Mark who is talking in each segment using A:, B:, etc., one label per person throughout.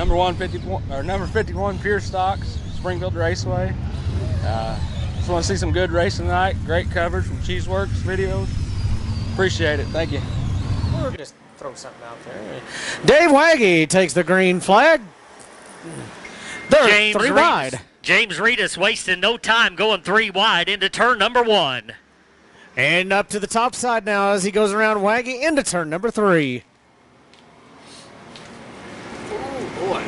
A: number 51 Pure Stocks, Springfield Raceway. Just want to see some good racing tonight. Great coverage from Cheeseworks videos. Appreciate it. Thank you.
B: We'll just throw something out there. Dave Waggy takes the green flag. They're 3 wide.
C: James Reedus wasting no time going 3 wide into turn number 1.
B: And up to the top side now as he goes around Waggy into turn number 3.
C: Oh, boy.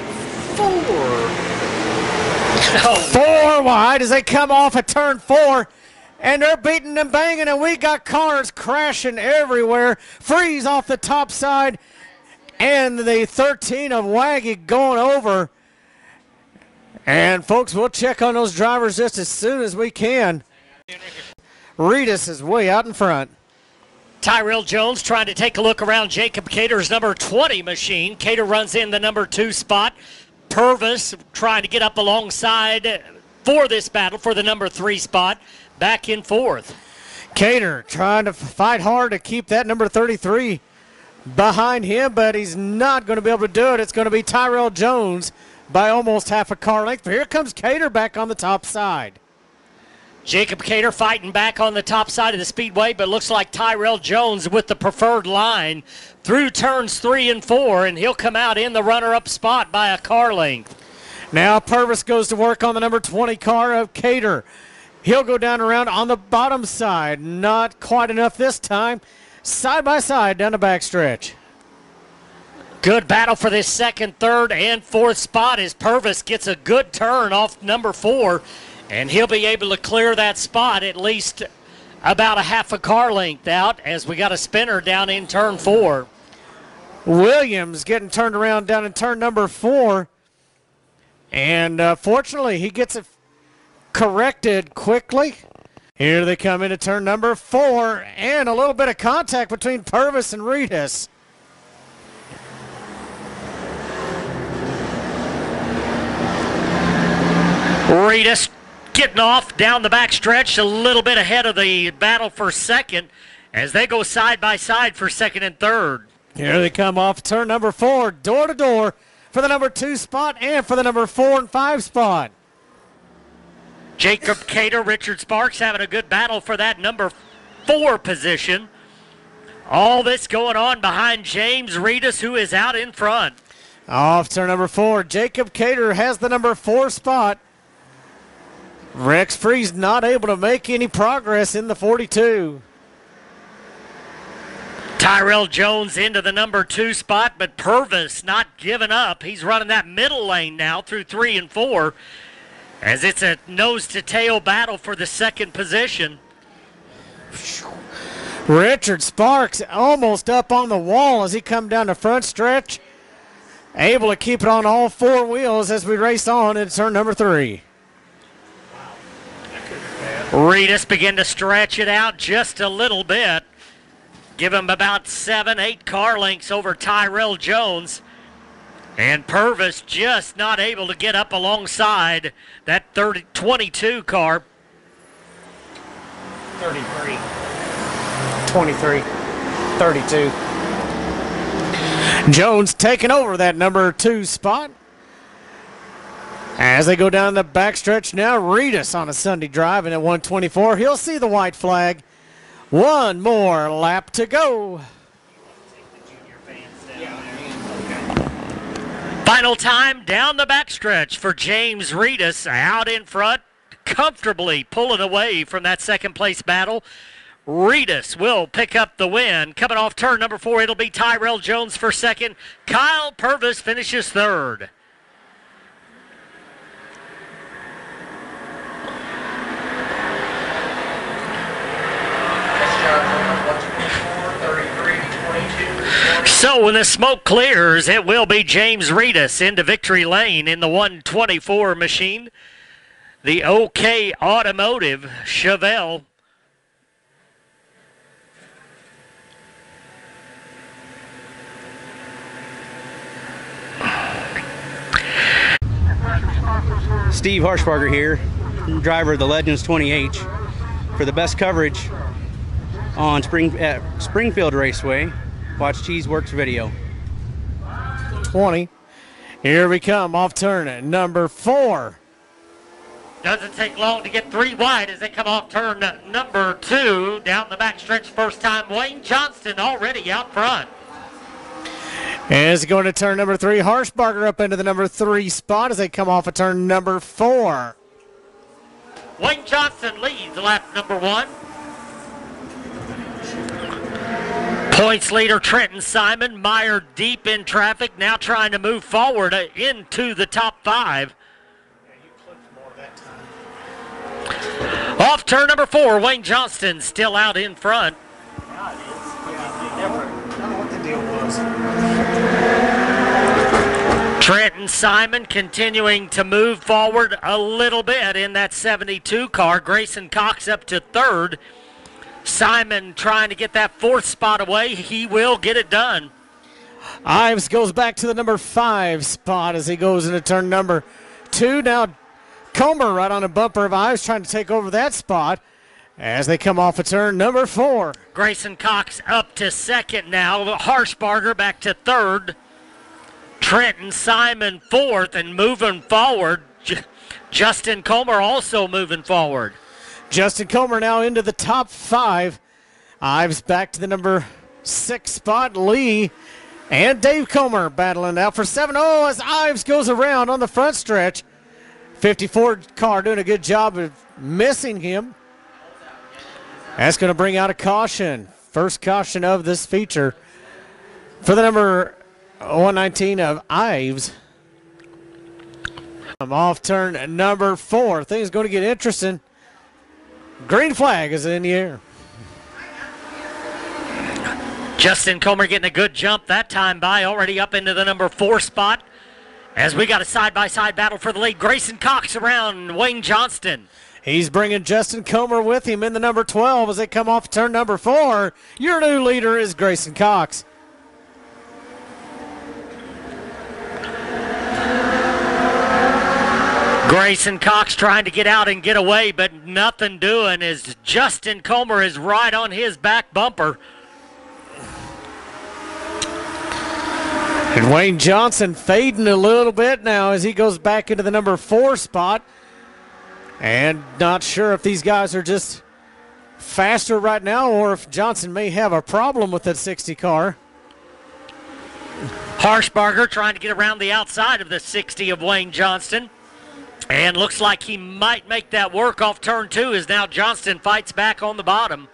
B: 4 wide as they come off at turn 4. And they're beating and banging, and we got cars crashing everywhere. Freeze off the top side, and the 13 of Waggy going over. And, folks, we'll check on those drivers just as soon as we can. Reedus is way out in front.
C: Tyrell Jones trying to take a look around Jacob Cater's number 20 machine. Cater runs in the number 2 spot. Purvis trying to get up alongside for this battle for the number 3 spot. Back in 4th.
B: Cater trying to fight hard to keep that number 33 behind him, but he's not going to be able to do it. It's going to be Tyrell Jones by almost half a car length. But here comes Cater back on the top side.
C: Jacob Cater fighting back on the top side of the speedway, but looks like Tyrell Jones with the preferred line through turns 3 and 4, and he'll come out in the runner-up spot by a car length.
B: Now Purvis goes to work on the number 20 car of Cater. He'll go down around on the bottom side. Not quite enough this time. Side by side down the backstretch.
C: Good battle for this 2nd, 3rd, and 4th spot as Purvis gets a good turn off number 4. And he'll be able to clear that spot at least about a half a car length out as we got a spinner down in turn 4.
B: Williams getting turned around down in turn number 4. And fortunately, he gets it corrected quickly. Here they come into turn number 4, and a little bit of contact between Purvis and Reedus.
C: Reedus getting off down the backstretch, a little bit ahead of the battle for 2nd as they go side by side for 2nd and 3rd.
B: Here they come off turn number 4, door to door for the number 2 spot and for the number 4 and 5 spot.
C: Jacob Cater, Richard Sparks having a good battle for that number 4 position. All this going on behind James Reedus, who is out in front.
B: Off turn number 4, Jacob Cater has the number 4 spot. Rex Freeze not able to make any progress in the 42.
C: Tyrell Jones into the number 2 spot, but Purvis not giving up. He's running that middle lane now through 3 and 4. As it's a nose-to-tail battle for the 2nd position.
B: Richard Sparks almost up on the wall as he come down the front stretch. Able to keep it on all 4 wheels as we race on in turn number 3.
C: Reedus begin to stretch it out just a little bit. Give him about 7, 8 car lengths over Tyrell Jones. And Purvis just not able to get up alongside that 22 car.
B: 33, 23, 32. Jones taking over that number 2 spot. As they go down the backstretch now, Reedus on a Sunday driving at 124. He'll see the white flag. One more lap to go.
C: Final time down the backstretch for James Reedus out in front, comfortably pulling away from that 2nd place battle. Reedus will pick up the win. Coming off turn number 4, it'll be Tyrell Jones for 2nd. Kyle Purvis finishes 3rd. So when the smoke clears, it will be James Reedus into victory lane in the 124 machine. The OK Automotive Chevelle.
D: Steve Harshbarger here, driver of the Legends 20H. For the best coverage on Springfield Raceway, watch Cheeseworks video.
B: 20. Here we come off turn number 4.
C: Doesn't take long to get 3 wide as they come off turn number 2. Down the backstretch first time. Wayne Johnston already out front.
B: As going to turn number 3, Harshbarger up into the number 3 spot as they come off of turn number 4.
C: Wayne Johnston leads lap number 1. Points leader Trenton Simon mired deep in traffic, now trying to move forward into the top 5. Off turn number 4, Wayne Johnston still out in front.
B: I don't know what the deal was.
C: Trenton Simon continuing to move forward a little bit in that 72 car. Grayson Cox up to 3rd. Simon trying to get that 4th spot away. He will get it done.
B: Ives goes back to the number 5 spot as he goes into turn number 2. Now Comer right on the bumper of Ives trying to take over that spot as they come off of turn number 4.
C: Grayson Cox up to 2nd now. Harshbarger back to 3rd. Trenton Simon 4th and moving forward. Justin Comer also moving forward.
B: Justin Comer now into the top 5. Ives back to the number 6 spot. Lee and Dave Comer battling out for 7-0 as Ives goes around on the front stretch. 54 car doing a good job of missing him. That's going to bring out a caution. First caution of this feature for the number 119 of Ives. Off turn number 4. Things going to get interesting. Green flag is in the air.
C: Justin Comer getting a good jump that time by, already up into the number 4 spot. As we got a side-by-side battle for the lead. Grayson Cox around Wayne Johnston.
B: He's bringing Justin Comer with him in the number 12 as they come off turn number 4. Your new leader is Grayson Cox.
C: Grayson Cox trying to get out and get away, but nothing doing as Justin Comer is right on his back bumper.
B: And Wayne Johnson fading a little bit now as he goes back into the number 4 spot. And not sure if these guys are just faster right now or if Johnson may have a problem with that 60 car.
C: Harshbarger trying to get around the outside of the 60 of Wayne Johnston. And looks like he might make that work off turn 2 as now Johnston fights back on the bottom.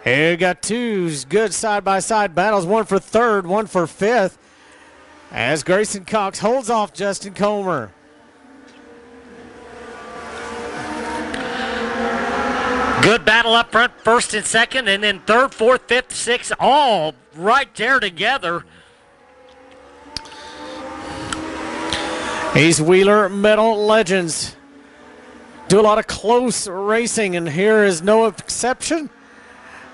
B: Here we got 2 good side-by-side battles, one for 3rd, one for 5th, as Grayson Cox holds off Justin Comer.
C: Good battle up front, 1st and 2nd, and then 3rd, 4th, 5th, 6th, all right there together.
B: These Wheeler Metal Legends do a lot of close racing, and here is no exception.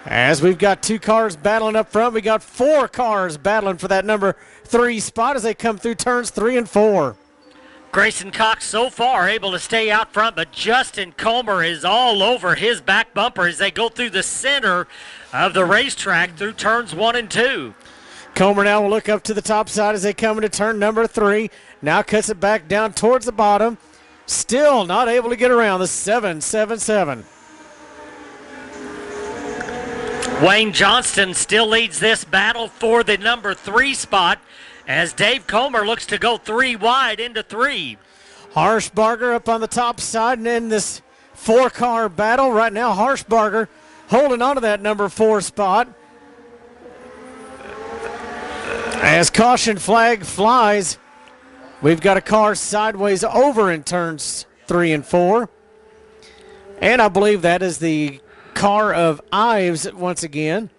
B: As we've got 2 cars battling up front, we got 4 cars battling for that number 3 spot as they come through turns 3 and 4.
C: Grayson Cox so far able to stay out front, but Justin Comer is all over his back bumper as they go through the center of the racetrack through turns 1 and 2.
B: Comer now will look up to the top side as they come into turn number 3. Now cuts it back down towards the bottom. Still not able to get around the 777.
C: Wayne Johnston still leads this battle for the number 3 spot as Dave Comer looks to go 3 wide into 3.
B: Harshbarger up on the top side and in this 4-car battle. Right now Harshbarger holding on to that number 4 spot. As caution flag flies, we've got a car sideways over in turns 3 and 4. And I believe that is the car of Ives once again.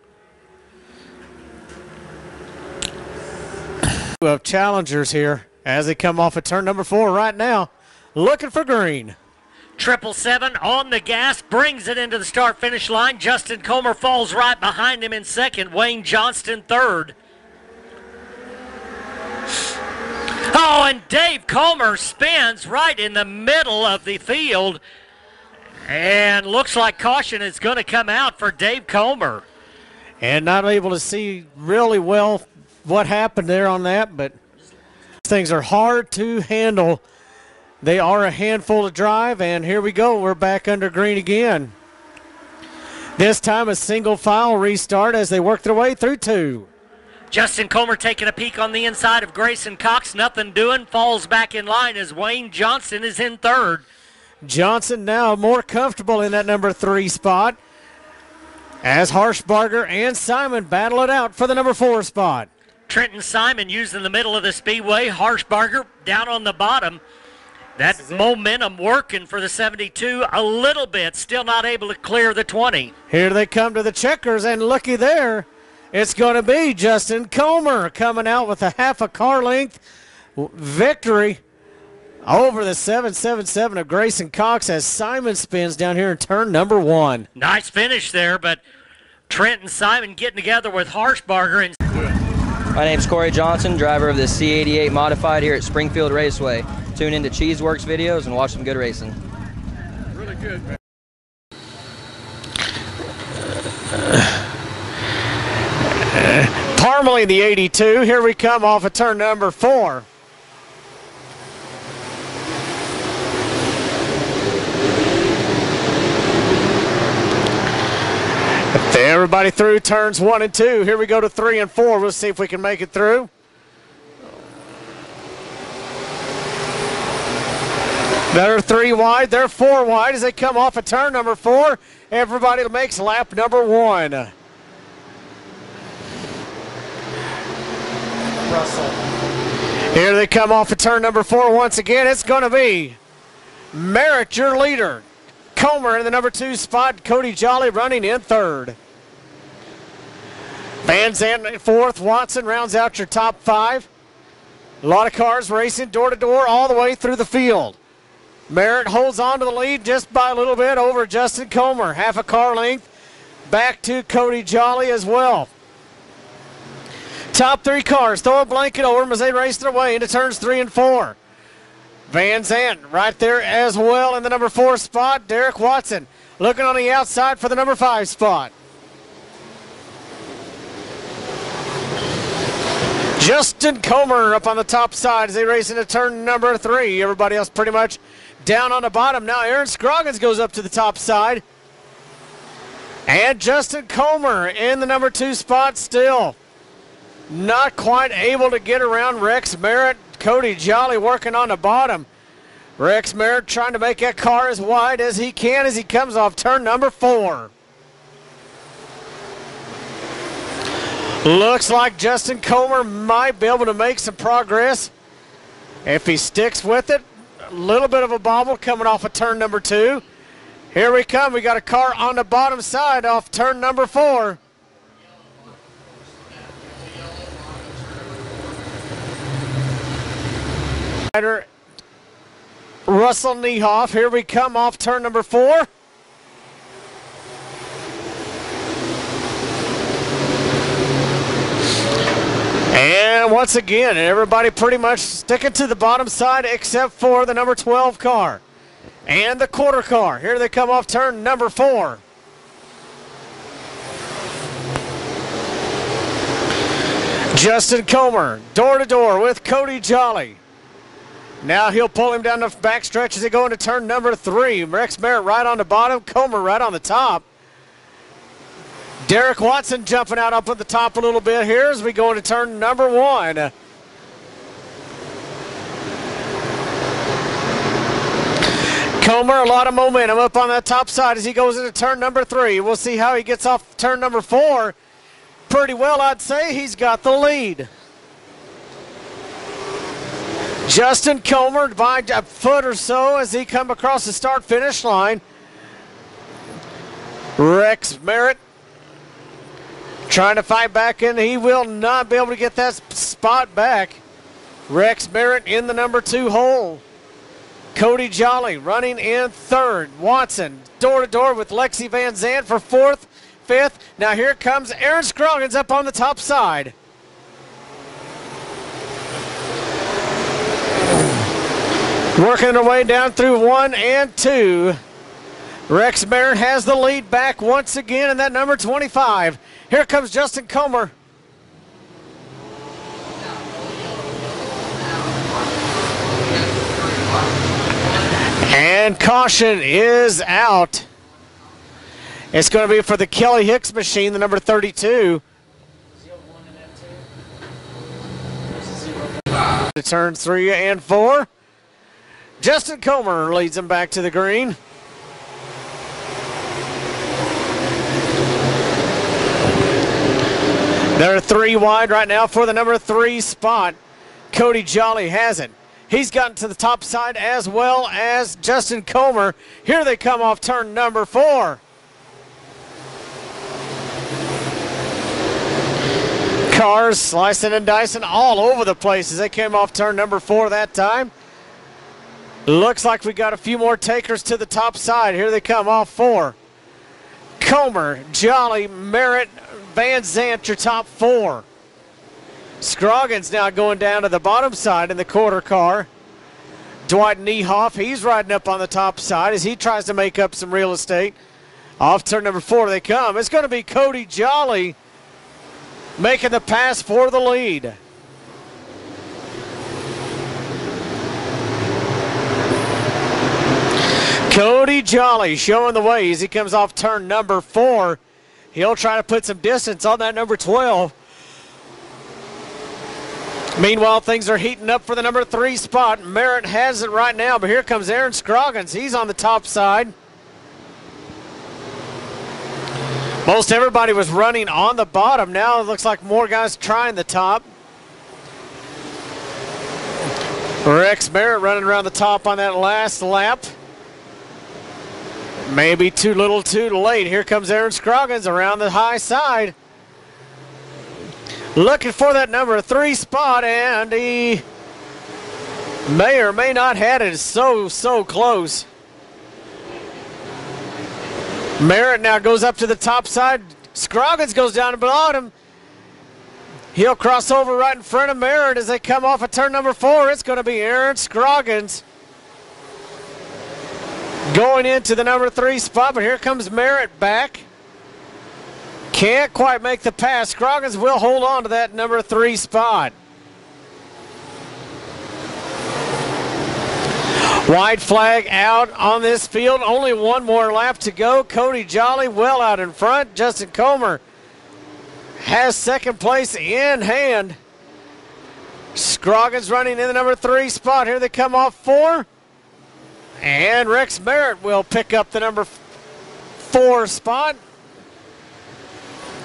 B: We have challengers here as they come off of turn number 4 right now, looking for green.
C: 777 on the gas, brings it into the start-finish line. Justin Comer falls right behind him in 2nd. Wayne Johnston 3rd. Oh, and Dave Comer spins right in the middle of the field. And looks like caution is going to come out for Dave Comer.
B: And not able to see really well what happened there on that, but things are hard to handle. They are a handful to drive, and here we go. We're back under green again. This time a single file restart as they work their way through 2.
C: Justin Comer taking a peek on the inside of Grayson Cox. Nothing doing. Falls back in line as Wayne Johnson is in 3rd.
B: Johnson now more comfortable in that number 3 spot as Harshbarger and Simon battle it out for the number 4 spot.
C: Trenton Simon using the middle of the speedway. Harshbarger down on the bottom. That momentum working for the 72 a little bit. Still not able to clear the 20.
B: Here they come to the checkers, and looky there. It's going to be Justin Comer coming out with a half a car length victory over the 777 of Grayson Cox as Simon spins down here in turn number 1.
C: Nice finish there, but Trenton Simon getting together with Harshbarger. And
E: my name's Corey Johnson, driver of the C88 Modified here at Springfield Raceway. Tune into Cheeseworks videos and watch some good racing.
A: Really good, man.
B: Parmalee the 82. Here we come off of turn number 4. Everybody through turns 1 and 2. Here we go to 3 and 4. We'll see if we can make it through. They're 3 wide. They're 4 wide as they come off of turn number 4. Everybody makes lap number 1. Russell. Here they come off of turn number 4 once again. It's going to be Merritt, your leader. Comer in the number 2 spot. Cody Jolly running in 3rd. Van Zandt in 4th. Watson rounds out your top 5. A lot of cars racing door to door all the way through the field. Merritt holds on to the lead just by a little bit over Justin Comer. Half a car length back to Cody Jolly as well. Top 3 cars throw a blanket over them as they race their way into turns 3 and 4. Van Zandt right there as well in the number 4 spot. Derek Watson looking on the outside for the number 5 spot. Justin Comer up on the top side as they race into turn number 3. Everybody else pretty much down on the bottom. Now Aaron Scroggins goes up to the top side. And Justin Comer in the number 2 spot still. Not quite able to get around Rex Merritt. Cody Jolly working on the bottom. Rex Merritt trying to make that car as wide as he can as he comes off turn number 4. Looks like Justin Comer might be able to make some progress if he sticks with it. A little bit of a bobble coming off of turn number 2. Here we come. We got a car on the bottom side off turn number 4. Russell Niehoff. Here we come off turn number 4. And once again, everybody pretty much sticking to the bottom side except for the number 12 car and the quarter car. Here they come off turn number 4. Justin Comer, door to door with Cody Jolly. Now he'll pull him down the backstretch as they go into turn number 3. Rex Merritt right on the bottom, Comer right on the top. Derek Watson jumping out up at the top a little bit here as we go into turn number 1. Comer, a lot of momentum up on that top side as he goes into turn number 3. We'll see how he gets off turn number 4. Pretty well, I'd say. He's got the lead. Justin Comer by a foot or so as he come across the start-finish line. Rex Merritt trying to fight back in. He will not be able to get that spot back. Rex Merritt in the number 2 hole. Cody Jolly running in 3rd. Watson door to door with Lexi Van Zandt for 4th, 5th. Now here comes Aaron Scroggins up on the top side. Working their way down through 1 and 2. Rex Merritt has the lead back once again in that number 25. Here comes Justin Comer. And caution is out. It's going to be for the Kelly Hicks machine, the number 32. To turns 3 and 4. Justin Comer leads them back to the green. They're 3 wide right now for the number 3 spot. Cody Jolly has it. He's gotten to the top side as well as Justin Comer. Here they come off turn number 4. Cars slicing and dicing all over the place as they came off turn number 4 that time. Looks like we got a few more takers to the top side. Here they come off 4. Comer, Jolly, Merritt, Van Zant, your top 4. Scroggins now going down to the bottom side in the quarter car. Dwight Niehoff, he's riding up on the top side as he tries to make up some real estate. Off turn number 4 they come. It's going to be Cody Jolly making the pass for the lead. Cody Jolly showing the way as he comes off turn number 4. He'll try to put some distance on that number 12. Meanwhile, things are heating up for the number 3 spot. Merritt has it right now, but here comes Aaron Scroggins. He's on the top side. Most everybody was running on the bottom. Now it looks like more guys trying the top. Rex Merritt running around the top on that last lap. Maybe too little too late. Here comes Aaron Scroggins around the high side. Looking for that number 3 spot, and he may or may not have it. It's so close. Merritt now goes up to the top side. Scroggins goes down to the bottom. He'll cross over right in front of Merritt as they come off of turn number 4. It's going to be Aaron Scroggins going into the number 3 spot, but here comes Merritt back. Can't quite make the pass. Scroggins will hold on to that number 3 spot. White flag out on this field. Only one more lap to go. Cody Jolly well out in front. Justin Comer has second place in hand. Scroggins running in the number 3 spot. Here they come off 4. And Rex Merritt will pick up the number 4 spot.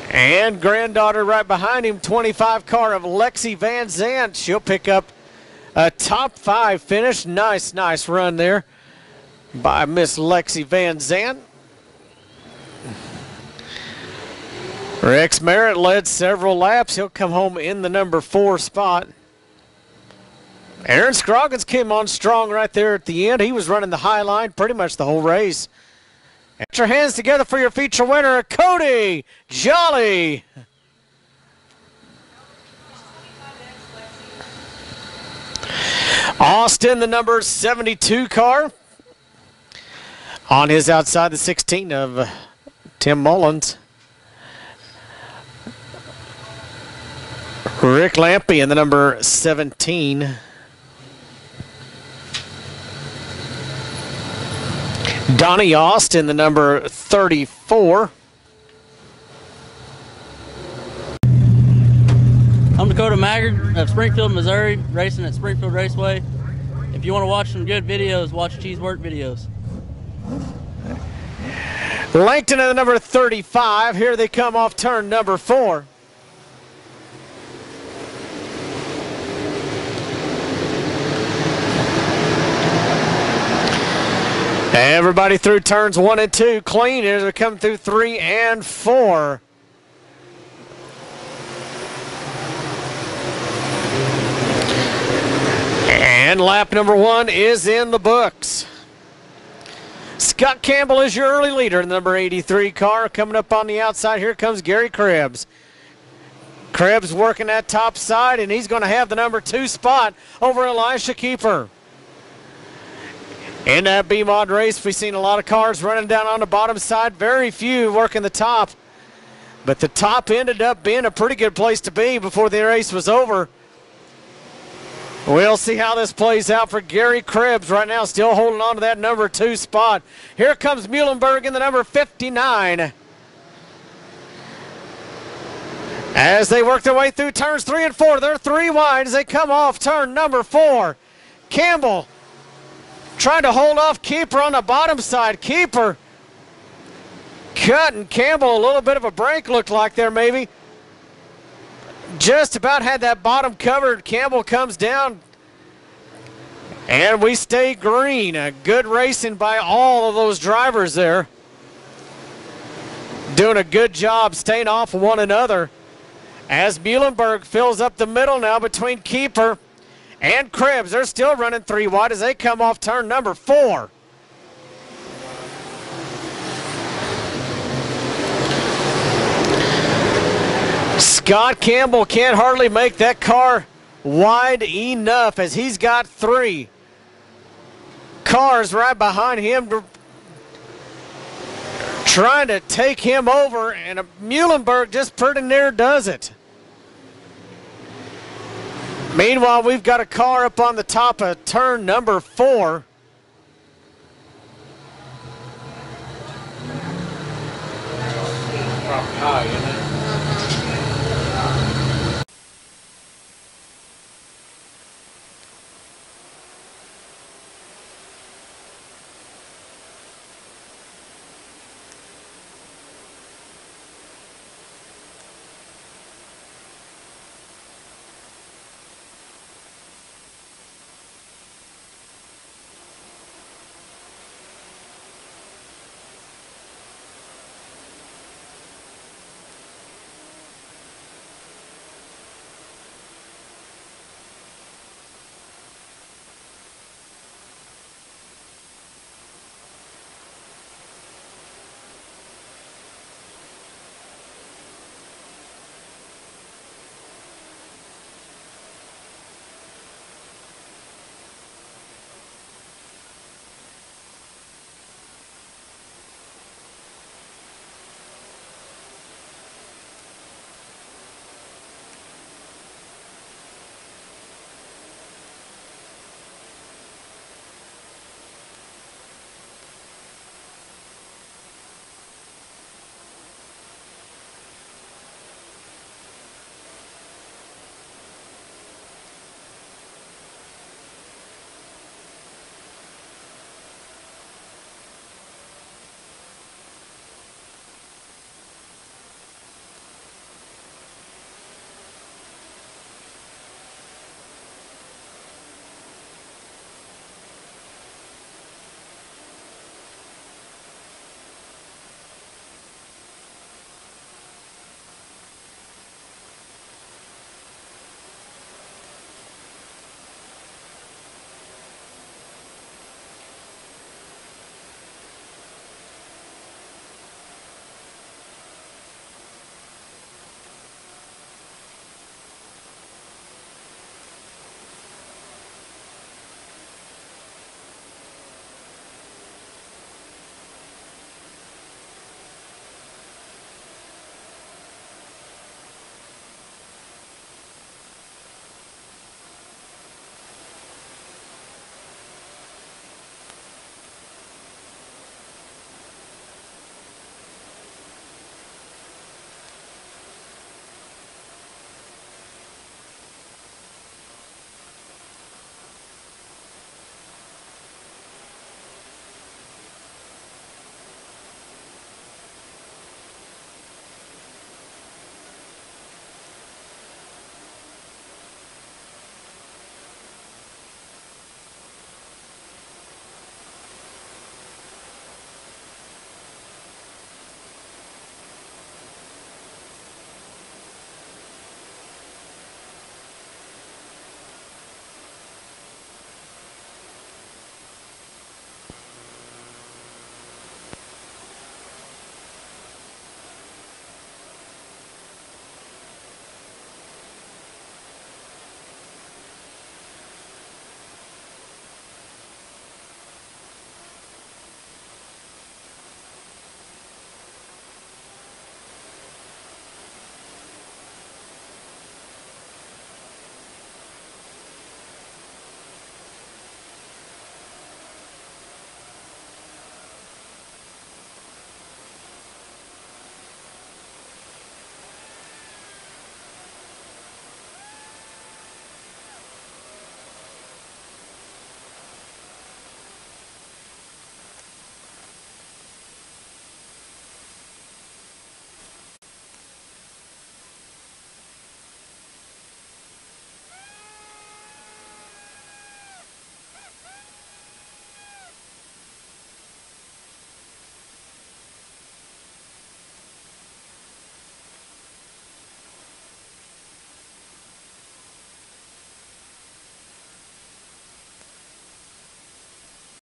B: And granddaughter right behind him, 25 car of Lexi Van Zant. She'll pick up a top 5 finish. Nice run there by Miss Lexi Van Zant. Rex Merritt led several laps. He'll come home in the number 4 spot. Aaron Scroggins came on strong right there at the end. He was running the high line pretty much the whole race. Get your hands together for your feature winner, Cody Jolly. Austin, the number 72 car. On his outside, the 16 of Tim Mullins. Rick Lampy in the number 17. Donnie Austin, the number 34.
F: I'm Dakota Maggard of Springfield, Missouri, racing at Springfield Raceway. If you want to watch some good videos, watch Cheesework videos.
B: Langton at the number 35. Here they come off turn number 4. Everybody through turns 1 and 2 clean as we come through 3 and 4. And lap number 1 is in the books. Scott Campbell is your early leader in the number 83 car. Coming up on the outside, here comes Gary Krebs. Krebs working that top side, and he's going to have the number 2 spot over Elisha Keeper. In that B-Mod race, we've seen a lot of cars running down on the bottom side. Very few working the top. But the top ended up being a pretty good place to be before the race was over. We'll see how this plays out for Gary Krebs right now, still holding on to that number 2 spot. Here comes Muhlenberg in the number 59. As they work their way through turns 3 and 4, they're 3 wide as they come off turn number 4. Campbell trying to hold off Keeper on the bottom side. Keeper cutting Campbell a little bit of a break, looked like there maybe. Just about had that bottom covered. Campbell comes down. And we stay green. A good racing by all of those drivers there. Doing a good job staying off of one another. As Muhlenberg fills up the middle now between Keeper and Krebs. They're still running 3 wide as they come off turn number 4. Scott Campbell can't hardly make that car wide enough as he's got 3 cars right behind him trying to take him over, and Muhlenberg just pretty near does it. Meanwhile, we've got a car up on the top of turn number 4.
A: High,